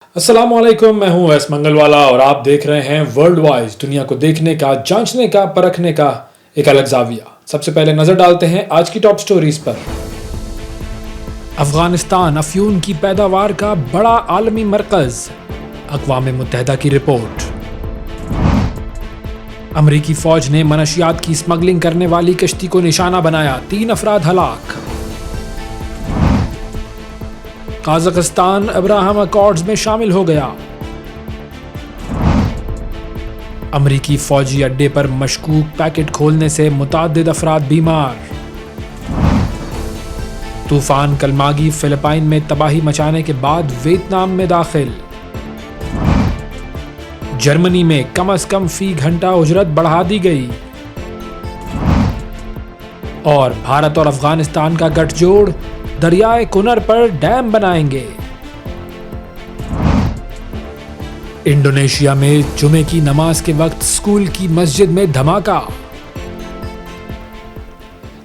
अस्सलाम वालेकुम, मैं हूं एस मंगलवाला और आप देख रहे हैं वर्ल्ड वाइज, दुनिया को देखने का, जांचने का, परखने का एक अलग जाविया। सबसे पहले नजर डालते हैं आज की टॉप स्टोरीज पर। अफगानिस्तान अफ्यून की पैदावार का बड़ा आलमी मरकज, अक़वाम मुत्तहिदा की रिपोर्ट। अमरीकी फौज ने मनशियात की स्मगलिंग करने वाली कश्ती को निशाना बनाया, 3 अफराद हलाक। काज़ाकिस्तान अब्राहम अकॉर्ड्स में शामिल हो गया। अमरीकी फौजी अड्डे पर मशकूक पैकेट खोलने से मुताद्दिद अफराद बीमार। तूफान कलमागी फिलिपाइन में तबाही मचाने के बाद वियतनाम में दाखिल। जर्मनी में कम से कम फी घंटा उजरत बढ़ा दी गई। और भारत और अफगानिस्तान का गठजोड़ दरियाए कुनर पर डैम बनाएंगे। इंडोनेशिया में जुमे की नमाज के वक्त स्कूल की मस्जिद में धमाका।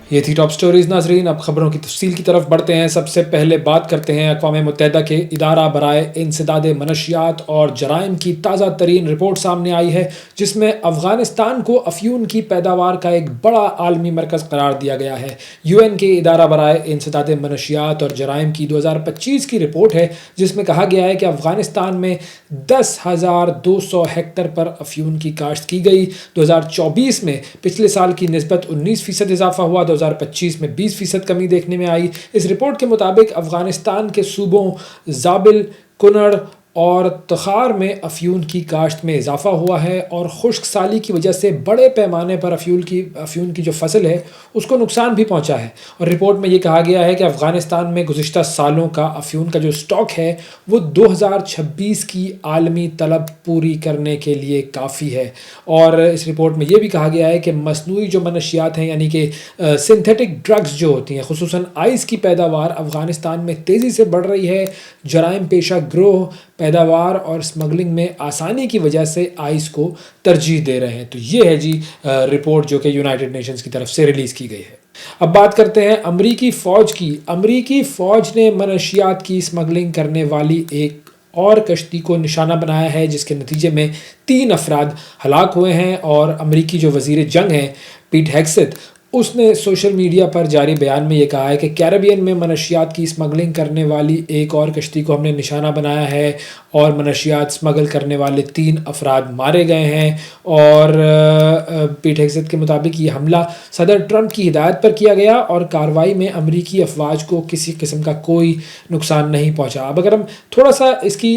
ये थी टॉप स्टोरीज नाजरीन। अब खबरों की तफसील की तरफ बढ़ते हैं। सबसे पहले बात करते हैं अक़वाम मुत्तहिदा के इदारा बराए इंसदाद मनशियात और जराइम की ताज़ा तरीन रिपोर्ट सामने आई है, जिसमें अफ़गानिस्तान को अफ्यून की पैदावार का एक बड़ा आलमी मरकज़ करार दिया गया है। UN के इदारा बराए इंसदाद मनशियात और जराइम की 2025 की रिपोर्ट है, जिसमें कहा गया है कि अफ़गानिस्तान में 10,200 हेक्टर पर अफ्यून की काश्त की गई। 2024 में पिछले साल की निस्बत 19% इजाफा हुआ। 2025 में 20% कमी देखने में आई। इस रिपोर्ट के मुताबिक अफगानिस्तान के सूबों ज़ाबिल, कुनड़ और तखार में अफ्यून की काश्त में इजाफा हुआ है और खुश्क साली की वजह से बड़े पैमाने पर अफ्यून की जो फसल है उसको नुकसान भी पहुंचा है। और रिपोर्ट में ये कहा गया है कि अफ़गानिस्तान में गुज़िश्ता सालों का अफ्यून का जो स्टॉक है वो 2026 की आलमी तलब पूरी करने के लिए काफ़ी है। और इस रिपोर्ट में ये भी कहा गया है कि मसनूई जो मनशियात हैं, यानी कि सिंथेटिक ड्रग्स जो होती हैं, खुसूसन आइस की पैदावार अफ़गानिस्तान में तेज़ी से बढ़ रही है। जराइम पेशा ग्रोह पैदावार और स्मगलिंग में आसानी की वजह से आइस को तरजीह दे रहे हैं। तो ये है जी रिपोर्ट जो कि यूनाइटेड नेशंस की तरफ से रिलीज़ की गई है। अब बात करते हैं अमरीकी फ़ौज की। अमरीकी फ़ौज ने मनशियात की स्मगलिंग करने वाली एक और कश्ती को निशाना बनाया है, जिसके नतीजे में 3 अफराद हलाक हुए हैं। और अमरीकी जो वज़ीर जंग हैं पीट हेग्सेथ, उसने सोशल मीडिया पर जारी बयान में ये कहा है कि कैरेबियन में मनशियात की स्मगलिंग करने वाली एक और कश्ती को हमने निशाना बनाया है और मनशियात स्मगल करने वाले 3 अफराद मारे गए हैं। और पीट हेग्सेथ के मुताबिक ये हमला सदर ट्रंप की हिदायत पर किया गया और कार्रवाई में अमरीकी अफवाज को किसी किस्म का कोई नुकसान नहीं पहुंचा। अब अगर हम थोड़ा सा इसकी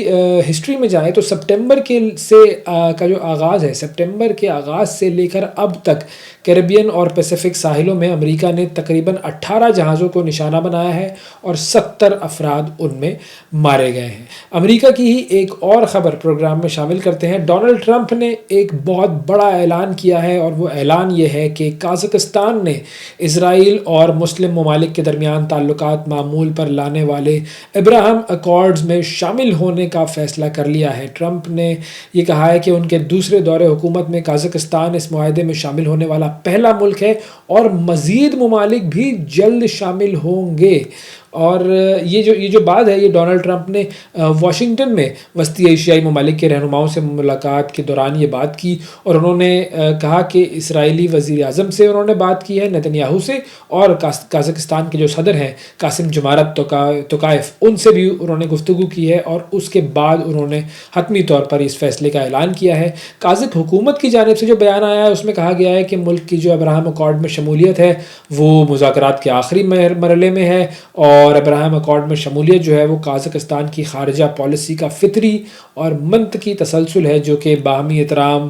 हिस्ट्री में जाएँ तो सितंबर का जो आगाज़ है, सितंबर के आगाज़ से लेकर अब तक कैरेबियन और पैसिफिक साहिलों में अमेरिका ने तकरीबन 18 जहाज़ों को निशाना बनाया है और 70 अफराद उनमें मारे गए हैं। अमेरिका की ही एक और ख़बर प्रोग्राम में शामिल करते हैं। डोनाल्ड ट्रंप ने एक बहुत बड़ा ऐलान किया है और वो ऐलान ये है कि काज़ाकिस्तान ने इज़राइल और मुस्लिम ममालिक के दरमियान ताल्लुकात मामूल पर लाने वाले अब्राहम अकॉर्ड्स में शामिल होने का फ़ैसला कर लिया है। ट्रंप ने ये कहा है कि उनके दूसरे दौरे हुकूमत में काज़ाकिस्तान इस मुआहदे में शामिल होने वाला पहला मुल्क है और मज़ीद ममालिक भी जल्द शामिल होंगे। और ये जो बात है, ये डोनाल्ड ट्रंप ने वाशिंगटन में वस्ती एशियाई ममालिक के रहनुमाओं से मुलाकात के दौरान ये बात की। और उन्होंने कहा कि इसराइली वज़ीर आज़म से उन्होंने बात की है, नेतन्याहू से, और काज़ाकिस्तान के जो सदर हैं कासिम जुमारत तोकायफ, उनसे भी उन्होंने गुफ्तगू की है। और उसके बाद उन्होंने हतमी तौर पर इस फैसले का ऐलान किया है। काज़ाक हुकूमत की जानिब से जो बयान आया है उसमें कहा गया है कि मुल्क की जो अब्राहम अकॉर्ड में शमूलियत है वो मुज़ाकरात के आखिरी मरहले में है और अब्राहम अकॉर्ड में शमूलियत जो है वो काज़ाकिस्तान की खारजा पॉलिसी का फितरी और मंतकी तसलसल है, जो कि बाहमी एहतराम,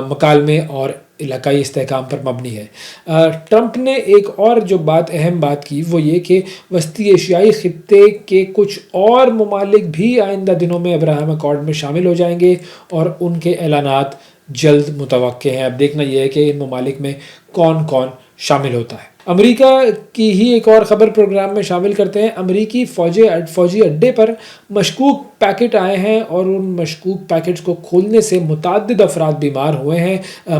मकालमे और इलाकाई इस्तेहकाम पर मबनी है। ट्रंप ने एक और जो अहम बात की वो ये कि वस्ती एशियाई खित्ते के कुछ और ममालिक भी आइंदा दिनों में अब्राहम अकॉर्ड में शामिल हो जाएंगे और उनके ऐलानात जल्द मुतवक्के हैं। अब देखना यह है कि इन ममालिक में कौन कौन शामिल होता है। امریکہ کی ہی ایک اور خبر پروگرام میں شامل کرتے ہیں۔ امریکی فوجی اڈے پر مشکوک پیکٹ آئے ہیں اور ان مشکوک پیکٹس کو کھولنے سے متعدد افراد بیمار ہوئے ہیں۔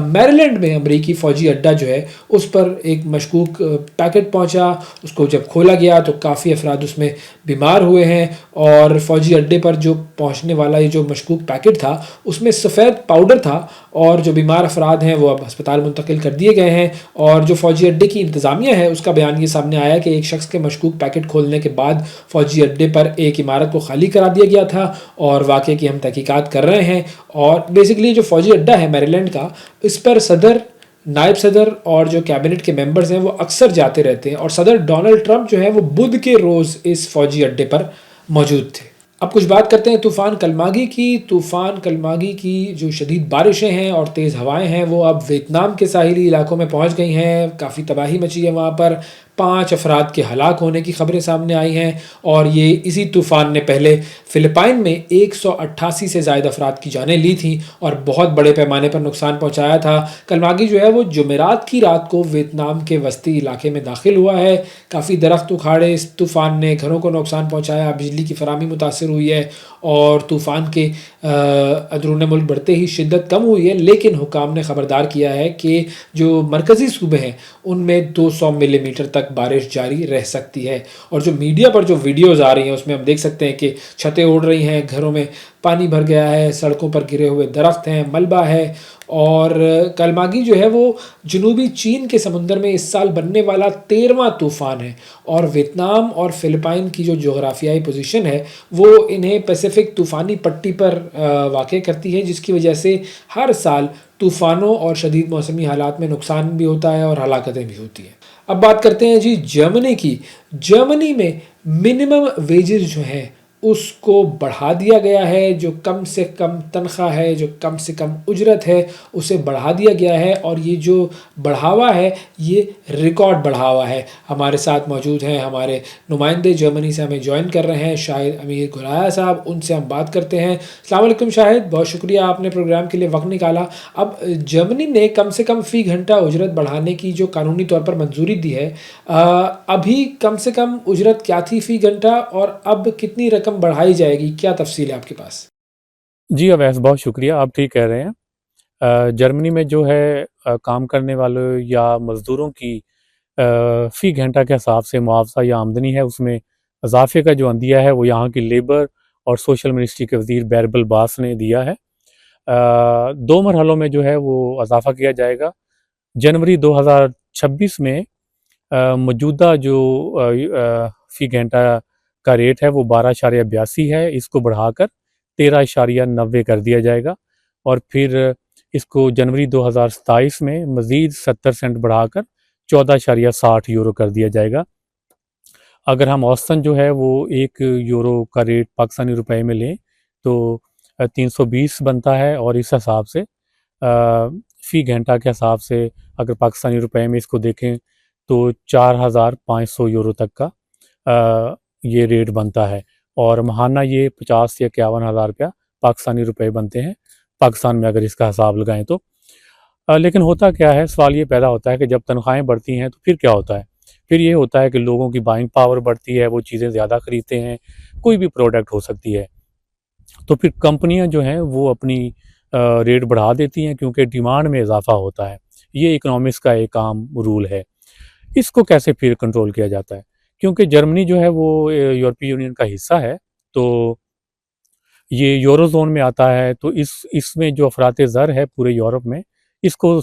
میریلینڈ میں امریکی فوجی اڈہ جو ہے اس پر ایک مشکوک پیکٹ پہنچا، اس کو جب کھولا گیا تو کافی افراد اس میں بیمار ہوئے ہیں، اور فوجی اڈے پر جو پہنچنے والا یہ جو مشکوک پیکٹ تھا اس میں سفید پاؤڈر تھا، اور جو بیمار افراد ہیں وہ اب ہسپتال منتقل کر دیے گئے ہیں۔ اور جو فوجی اڈے کی انتظامیہ ہے اس کا بیان یہ سامنے آیا کہ ایک شخص کے مشکوک پیکٹ کھولنے کے بعد فوجی اڈے پر ایک عمارت کو خالی کرا دیا گیا تھا، اور واقعے کی ہم تحقیقات کر رہے ہیں۔ اور بیسیکلی جو فوجی اڈہ ہے میریلینڈ کا، اس پر صدر، نائب صدر اور جو کیبنٹ کے ممبرز ہیں وہ اکثر جاتے رہتے ہیں، اور صدر ڈونلڈ ٹرمپ جو ہے وہ بدھ کے روز اس فوجی اڈے پر موجود تھے۔ اب کچھ بات کرتے ہیں طوفان کلماگی کی۔ طوفان کلماگی کی جو شدید بارشیں ہیں اور تیز ہوائیں ہیں وہ اب ویتنام کے ساحلی علاقوں میں پہنچ گئی ہیں، کافی تباہی مچی ہے وہاں پر، 5 افراد کے ہلاک ہونے کی خبریں سامنے آئی ہیں، اور یہ اسی طوفان نے پہلے فلپائن میں 188 سے زائد افراد کی جانیں لی تھیں اور بہت بڑے پیمانے پر نقصان پہنچایا تھا۔ کلماگی جو ہے وہ جمعرات کی رات کو ویتنام کے وسطی علاقے میں داخل ہوا ہے، کافی درخت اکھاڑے اس طوفان نے، گھروں کو نقصان پہنچایا، بجلی کی فراہمی متاثر ہوئی ہے، اور طوفان کے اندرون ملک بڑھتے ہی شدت کم ہوئی ہے، لیکن حکام نے خبردار کیا ہے کہ جو مرکزی صوبے ہیں ان میں 200 ملی میٹر تک بارش جاری رہ سکتی ہے۔ اور جو میڈیا پر جو ویڈیوز آ رہی ہیں اس میں ہم دیکھ سکتے ہیں کہ چھتیں اڑ رہی ہیں، گھروں میں پانی بھر گیا ہے، سڑکوں پر گرے ہوئے درخت ہیں، ملبہ ہے۔ اور کلماگی جو ہے وہ جنوبی چین کے سمندر میں اس سال بننے والا 13واں طوفان ہے، اور ویتنام اور فلپائن کی جو جغرافیائی پوزیشن ہے وہ انہیں پیسیفک طوفانی پٹی پر واقع کرتی ہے، جس کی وجہ سے ہر سال طوفانوں اور شدید موسمی حالات میں نقصان بھی ہوتا ہے اور ہلاکتیں بھی ہوتی ہیں۔ اب بات کرتے ہیں جی جرمنی کی۔ جرمنی میں منیمم ویجز جو ہیں اس کو بڑھا دیا گیا ہے، جو کم سے کم تنخواہ ہے، جو کم سے کم اجرت ہے اسے بڑھا دیا گیا ہے، اور یہ جو بڑھاوا ہے یہ ریکارڈ بڑھاوا ہے۔ ہمارے ساتھ موجود ہیں ہمارے نمائندے جرمنی سے، ہمیں جوائن کر رہے ہیں شاہد امیر گلایا صاحب، ان سے ہم بات کرتے ہیں۔ السلام علیکم شاہد، بہت شکریہ آپ نے پروگرام کے لیے وقت نکالا۔ اب جرمنی نے کم سے کم فی گھنٹہ اجرت بڑھانے کی جو قانونی طور پر منظوری دی ہے، ابھی کم سے کم اجرت کیا تھی فی گھنٹہ، اور اب کتنی رقم بڑھائی جائے گی؟ کیا تفصیل ہے آپ کے پاس؟ جی اویس، بہت شکریہ، آپ ٹھیک کہہ رہے ہیں۔ جرمنی میں جو ہے کام کرنے والوں یا مزدوروں کی فی گھنٹہ کے حساب سے معاوضہ یا آمدنی ہے، اس میں اضافے کا جو عندیہ ہے وہ یہاں کی لیبر اور سوشل منسٹری کے وزیر بیربل باس نے دیا ہے۔ 2 مرحلوں میں جو ہے وہ اضافہ کیا جائے گا۔ جنوری 2026 میں موجودہ جو فی گھنٹہ کا ریٹ ہے وہ 12.82 ہے، اس کو بڑھا کر 13.90 کر دیا جائے گا، اور پھر اس کو جنوری 2027 میں مزید 70 سینٹ بڑھا کر 14.60 یورو کر دیا جائے گا۔ اگر ہم اوسطاً جو ہے وہ 1 یورو کا ریٹ پاکستانی روپے میں لیں تو 320 بنتا ہے، اور اس حساب سے فی گھنٹہ کے حساب سے اگر پاکستانی روپے میں اس کو دیکھیں تو 4,500 یورو تک کا یہ ریٹ بنتا ہے، اور ماہانہ یہ 50 یا 51 ہزار روپیہ پاکستانی روپے بنتے ہیں پاکستان میں اگر اس کا حساب لگائیں تو۔ لیکن ہوتا کیا ہے، سوال یہ پیدا ہوتا ہے کہ جب تنخواہیں بڑھتی ہیں تو پھر کیا ہوتا ہے؟ پھر یہ ہوتا ہے کہ لوگوں کی بائنگ پاور بڑھتی ہے، وہ چیزیں زیادہ خریدتے ہیں، کوئی بھی پروڈکٹ ہو سکتی ہے، تو پھر کمپنیاں جو ہیں وہ اپنی ریٹ بڑھا دیتی ہیں کیونکہ ڈیمانڈ میں اضافہ ہوتا ہے۔ یہ اکنامکس کا ایک عام رول ہے۔ اس کو کیسے پھر کنٹرول کیا جاتا ہے؟ کیونکہ جرمنی جو ہے وہ یورپی یونین کا حصہ ہے، تو یہ یورو زون میں آتا ہے، تو اس میں جو افراط زر ہے پورے یورپ میں، اس کو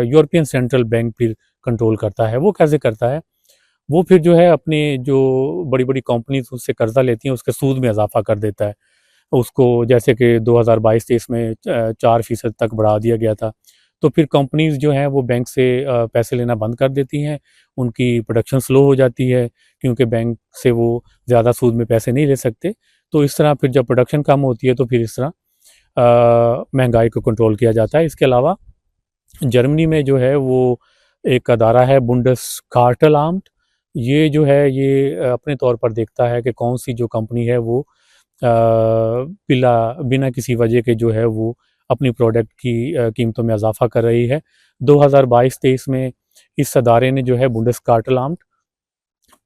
یورپین سینٹرل بینک پھر کنٹرول کرتا ہے۔ وہ کیسے کرتا ہے؟ وہ پھر جو ہے اپنے جو بڑی بڑی کمپنیز اس سے قرضہ لیتی ہیں اس کے سود میں اضافہ کر دیتا ہے اس کو، جیسے کہ 2022-23 میں 4% تک بڑھا دیا گیا تھا۔ تو پھر کمپنیز جو ہیں وہ بینک سے پیسے لینا بند کر دیتی ہیں، ان کی پروڈکشن سلو ہو جاتی ہے کیونکہ بینک سے وہ زیادہ سود میں پیسے نہیں لے سکتے۔ تو اس طرح پھر جب پروڈکشن کم ہوتی ہے تو پھر اس طرح مہنگائی کو کنٹرول کیا جاتا ہے۔ اس کے علاوہ جرمنی میں جو ہے وہ ایک ادارہ ہے بنڈس کارٹلامٹ، یہ جو ہے یہ اپنے طور پر دیکھتا ہے کہ کون سی جو کمپنی ہے وہ بنا کسی وجہ کے جو ہے وہ اپنی پروڈکٹ کی قیمتوں میں اضافہ کر رہی ہے۔ 2022-23 میں इस अदारे ने जो है बुंडेसकार्टेलाम्ट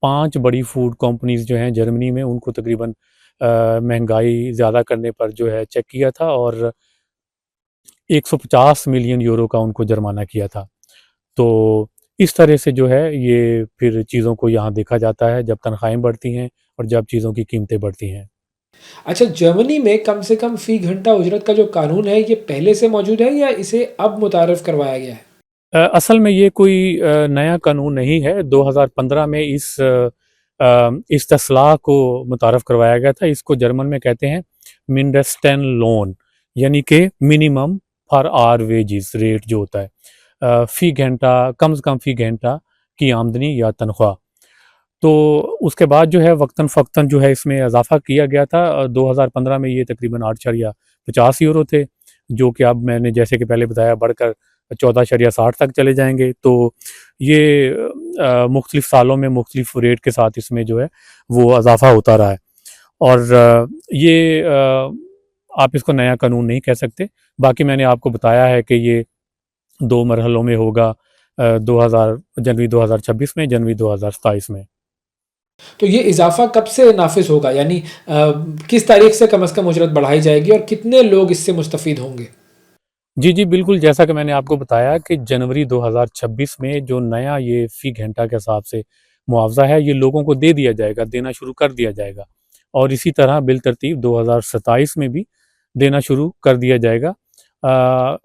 5 बड़ी फूड कंपनीज़ जो हैं जर्मनी में, उनको तकरीबन महंगाई ज़्यादा करने पर जो है चेक किया था और 150 मिलियन यूरो का उनको जुर्माना किया था। तो इस तरह से जो है ये फिर चीज़ों को यहाँ देखा जाता है जब तनख्वाहें बढ़ती हैं और जब चीज़ों की कीमतें बढ़ती हैं। अच्छा, जर्मनी में कम से कम फ़ी घंटा उजरत का जो कानून है, ये पहले से मौजूद है या इसे अब मुतारिफ़ करवाया गया है? असल में ये कोई नया कानून नहीं है। 2015 में इस तस्लाह को मुतारफ़ करवाया गया था। इसको जर्मन में कहते हैं मिंडेस्टेनलोन, यानी कि minimum for hour wages rate जो होता है, फ़ी घंटा, कम से कम फ़ी घंटा की आमदनी या तनख्वाह। तो उसके बाद जो है वक्तन फ़क्तन जो है इसमें इजाफ़ा किया गया था। 2015 में ये तकरीबन 8.50 यूरो थे, जो कि अब मैंने जैसे कि पहले बताया बढ़कर 14.60 तक चले जाएँगे। तो ये मुख्तलिफ़ सालों में मुख्तलिफ़ रेट के साथ इसमें जो है वो इजाफ़ा होता रहा है। और आप इसको नया कानून नहीं कह सकते। बाकी मैंने आपको बताया है कि ये 2 मरहलों में होगा, 2000 जनवरी 2026 में, जनवरी 2027 में। तो ये इज़ाफ़ा कब से नाफ़िज़ होगा? यानी किस तारीख़ से कम उजरत बढ़ाई जाएगी और कितने लोग इससे मुस्तफ़ीद होंगे? जी, जी, बिल्कुल, जैसा कि मैंने आपको बताया कि जनवरी 2026 में जो नया ये फ़ी घंटा के हिसाब से मुआवज़ा है, ये लोगों को दे दिया जाएगा, देना शुरू कर दिया जाएगा। और इसी तरह बिलतरतीब 2027 में भी देना शुरू कर दिया जाएगा।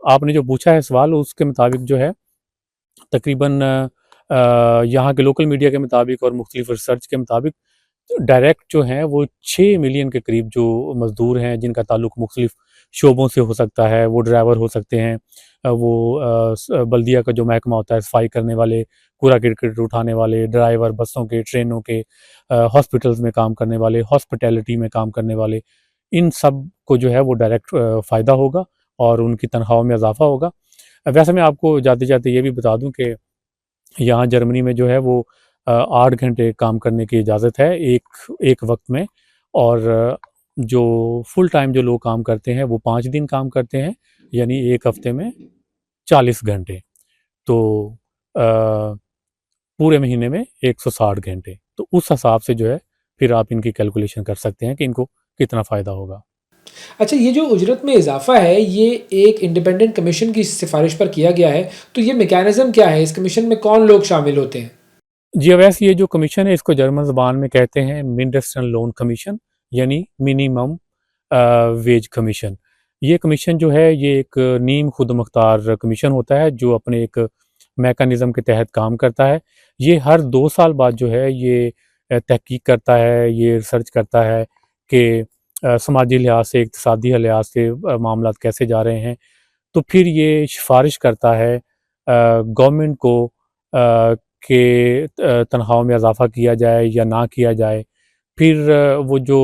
आपने जो पूछा है सवाल, उसके मुताबिक जो है तकरीबन यहाँ के लोकल मीडिया के मुताबिक और मुख्तलिफ़ रिसर्च के मुताबिक डायरेक्ट जो हैं वो 6 मिलियन के करीब जो मज़दूर हैं, जिनका ताल्लुक मुख्तलिफ़ शोबों से हो सकता है। वो ड्राइवर हो सकते हैं, बल्दिया का जो महकमा होता है, सफाई करने वाले, कूड़ा-करकट उठाने वाले, ड्राइवर बसों के, ट्रेनों के, हॉस्पिटल्स में काम करने वाले, हॉस्पिटैलिटी में काम करने वाले, इन सब को जो है वो डायरेक्ट फ़ायदा होगा और उनकी तनख्वाहों में इज़ाफ़ा होगा। वैसे मैं आपको जाते-जाते ये भी बता दूँ कि यहाँ जर्मनी में जो है वो 8 घंटे काम करने की इजाज़त है एक वक़्त में। और जो फुल टाइम जो लोग काम करते हैं वो 5 दिन काम करते हैं, यानी 1 हफ़्ते में 40 घंटे। तो अ, पूरे महीने में 160 घंटे। तो उस हिसाब से जो है फिर आप इनकी कैलकुलेशन कर सकते हैं कि इनको कितना फ़ायदा होगा। अच्छा, ये जो उजरत में इज़ाफ़ा है, ये एक इंडिपेंडेंट कमीशन की सिफ़ारिश पर किया गया है, तो ये मैकेनिज़्म क्या है? इस कमीशन में कौन लोग शामिल होते हैं? जी, वैसे ये जो कमीशन है इसको जर्मन ज़बान में कहते हैं मिंडेस्टन कमीशन, यानी मिनिमम वेज कमीशन। ये कमीशन जो है ये एक नीम खुद मुख्तार कमीशन होता है जो अपने एक मैकेनिज़्म के तहत काम करता है। ये हर 2 साल बाद जो है ये तहकीक करता है, ये रिसर्च करता है कि समाजी लिहाज से, इक़्तिसादी लिहाज से मामलात कैसे जा रहे हैं। तो फिर ये सिफ़ारिश करता है गवर्नमेंट को कि तनख्वाहों में इज़ाफ़ा किया जाए या ना किया जाए। फिर वो जो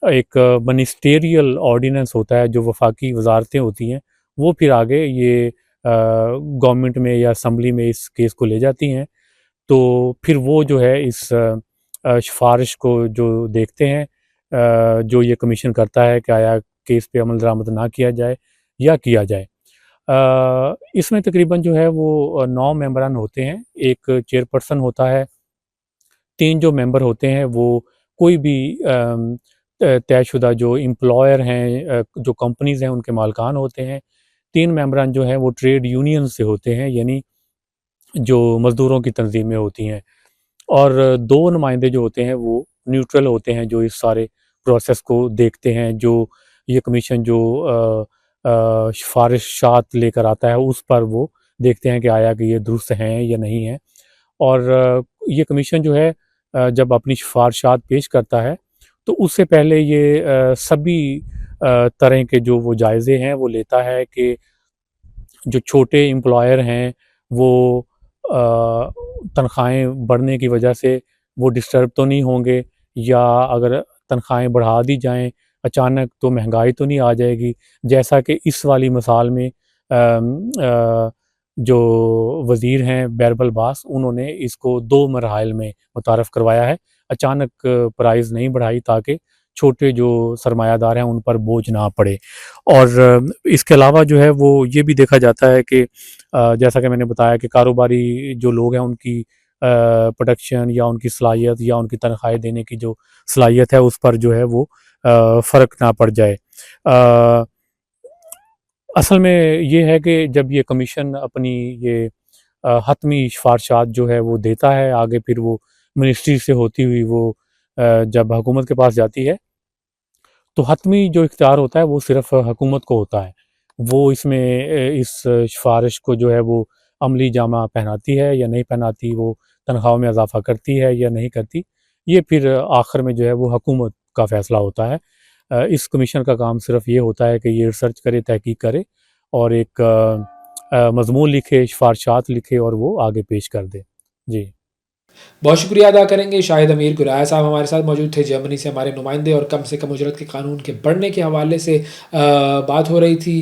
एक मिनिस्टेरियल ऑर्डिनेंस होता है, जो वफाकी वज़ारतें होती हैं, वो फिर आगे ये गवर्नमेंट में या असम्बली में इस केस को ले जाती हैं। तो फिर वो जो है इस सिफ़ारिश को जो देखते हैं, जो ये कमीशन करता है कि आया केस पे अमल दरामद ना किया जाए या किया जाए। इसमें तकरीबन जो है वो 9 मेंबरान होते हैं, एक चेयरपर्सन होता है, 3 जो मेंबर होते हैं वो कोई भी तयशुदा जो एम्प्लॉयर हैं, जो कंपनीज़ हैं उनके मालिकान होते हैं। 3 मेंबरान जो हैं वो ट्रेड यूनियन से होते हैं, यानी जो मज़दूरों की तंज़ीमें होती हैं। और 2 नुमाइंदे जो होते हैं वो न्यूट्रल होते हैं, जो इस सारे प्रोसेस को देखते हैं। जो ये कमीशन जो सिफ़ारिशात लेकर आता है उस पर वो देखते हैं कि आया कि ये दुरुस्त हैं या नहीं हैं। और ये कमीशन जो है जब अपनी सिफ़ारिशात पेश करता है तो उससे पहले ये सभी तरह के जो वो जायज़े हैं वो लेता है कि जो छोटे एम्प्लॉयर हैं वो तनख्वाहें बढ़ने की वजह से वो डिस्टर्ब तो नहीं होंगे, या अगर तनख्वाहें बढ़ा दी जाएँ अचानक तो महंगाई तो नहीं आ जाएगी। जैसा कि इस वाली मिसाल में जो वज़ीर हैं बैरबल बास, उन्होंने इसको 2 मरहाइल में मुतारफ़ करवाया है। अचानक प्राइस नहीं बढ़ाई ताकि چھوٹے جو سرمایہ دار ہیں ان پر بوجھ نہ پڑے. اور اس کے علاوہ جو ہے وہ یہ بھی دیکھا جاتا ہے کہ جیسا کہ میں نے بتایا کہ کاروباری جو لوگ ہیں ان کی پروڈکشن یا ان کی صلاحیت یا ان کی تنخواہیں دینے کی جو صلاحیت ہے اس پر جو ہے وہ فرق نہ پڑ جائے. اصل میں یہ ہے کہ جب یہ کمیشن اپنی یہ حتمی سفارشات جو ہے وہ دیتا ہے آگے، پھر وہ منسٹری سے ہوتی ہوئی وہ جب حکومت کے پاس جاتی ہے تو حتمی جو اختیار ہوتا ہے وہ صرف حکومت کو ہوتا ہے. وہ اس میں اس سفارش کو جو ہے وہ عملی جامہ پہناتی ہے یا نہیں پہناتی، وہ تنخواہوں میں اضافہ کرتی ہے یا نہیں کرتی، یہ پھر آخر میں جو ہے وہ حکومت کا فیصلہ ہوتا ہے. اس کمیشن کا کام صرف یہ ہوتا ہے کہ یہ ریسرچ کرے، تحقیق کرے اور ایک مضمون لکھے، سفارشات لکھے اور وہ آگے پیش کر دے. جی بہت شکریہ ادا کریں گے. شاہد امیر گرایا صاحب ہمارے ساتھ موجود تھے، جرمنی سے ہمارے نمائندے، اور کم سے کم اجرت کے قانون کے بڑھنے کے حوالے سے بات ہو رہی تھی.